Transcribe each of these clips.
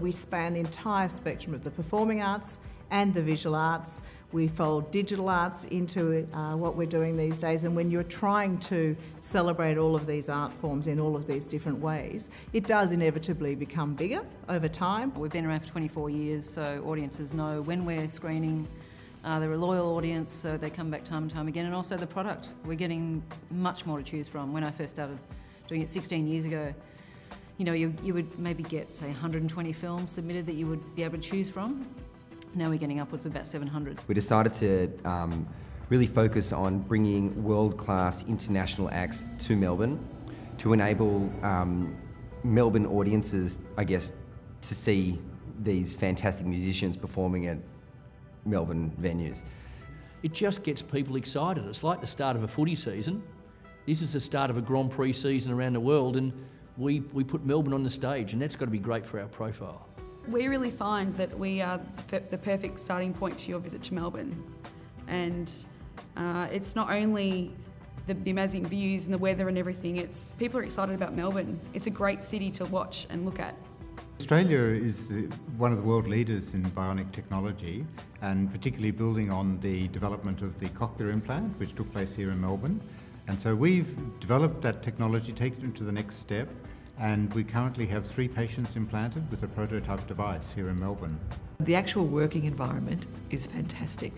We span the entire spectrum of the performing arts and the visual arts. We fold digital arts into what we're doing these days, and when you're trying to celebrate all of these art forms in all of these different ways, it does inevitably become bigger over time. We've been around for 24 years, so audiences know when we're screening. They're a loyal audience, so they come back time and time again, and also the product. We're getting much more to choose from. When I first started doing it 16 years ago, you know, you would maybe get, say, 120 films submitted that you would be able to choose from. Now we're getting upwards of about 700. We decided to really focus on bringing world-class international acts to Melbourne to enable Melbourne audiences, I guess, to see these fantastic musicians performing at Melbourne venues. It just gets people excited. It's like the start of a footy season. This is the start of a Grand Prix season around the world, and we put Melbourne on the stage, and that's got to be great for our profile. We really find that we are the perfect starting point to your visit to Melbourne. And it's not only the amazing views and the weather and everything, it's people are excited about Melbourne. It's a great city to watch and look at. Australia is one of the world leaders in bionic technology, and particularly building on the development of the cochlear implant, which took place here in Melbourne. And so we've developed that technology, taken it to the next step, and we currently have 3 patients implanted with a prototype device here in Melbourne. The actual working environment is fantastic,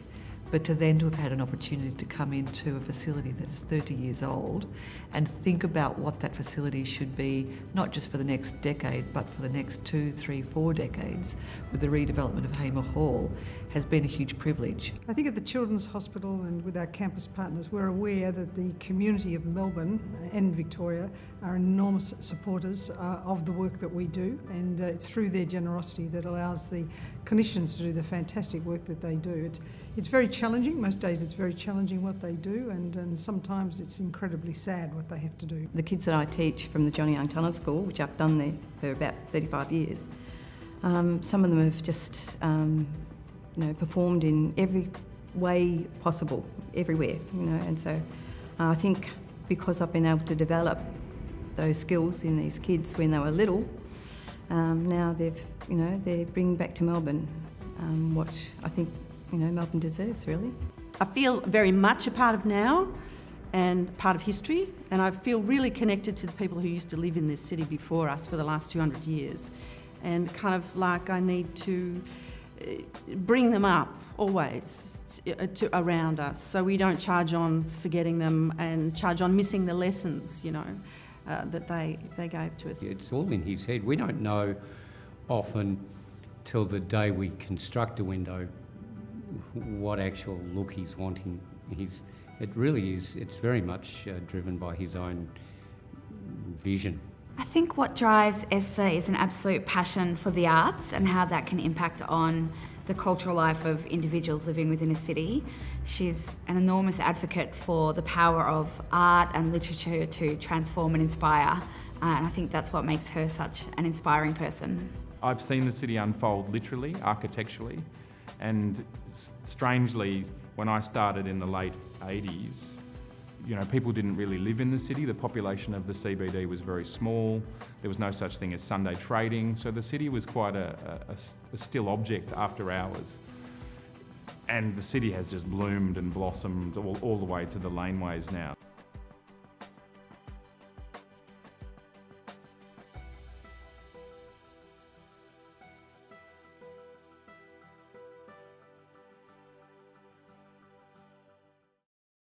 but to have had an opportunity to come into a facility that is 30 years old and think about what that facility should be, not just for the next decade, but for the next 2, 3, 4 decades, with the redevelopment of Hamer Hall, has been a huge privilege. I think at the Children's Hospital and with our campus partners, we're aware that the community of Melbourne and Victoria are enormous supporters of the work that we do, and it's through their generosity that allows the clinicians to do the fantastic work that they do. It's very challenging. Most days it's very challenging what they do, and sometimes it's incredibly sad what they have to do. The kids that I teach from the Johnny Young Tunnel School, which I've done there for about 35 years, some of them have just performed in every way possible, everywhere, and so I think because I've been able to develop those skills in these kids when they were little, now they're bringing back to Melbourne what I think Melbourne deserves, really. I feel very much a part of now and part of history, and I feel really connected to the people who used to live in this city before us for the last 200 years, and kind of like I need to bring them up always around us, so we don't charge on forgetting them and charge on missing the lessons, that they gave to us. It's all in his head. We don't know often till the day we construct a window what actual look he's wanting. It really is, it's very much driven by his own vision. I think what drives Esther is an absolute passion for the arts and how that can impact on the cultural life of individuals living within a city. She's an enormous advocate for the power of art and literature to transform and inspire, and I think that's what makes her such an inspiring person. I've seen the city unfold literally, architecturally, and strangely, when I started in the late 80s, people didn't really live in the city. The population of the CBD was very small. There was no such thing as Sunday trading, so the city was quite a still object after hours. And the city has just bloomed and blossomed all the way to the laneways now.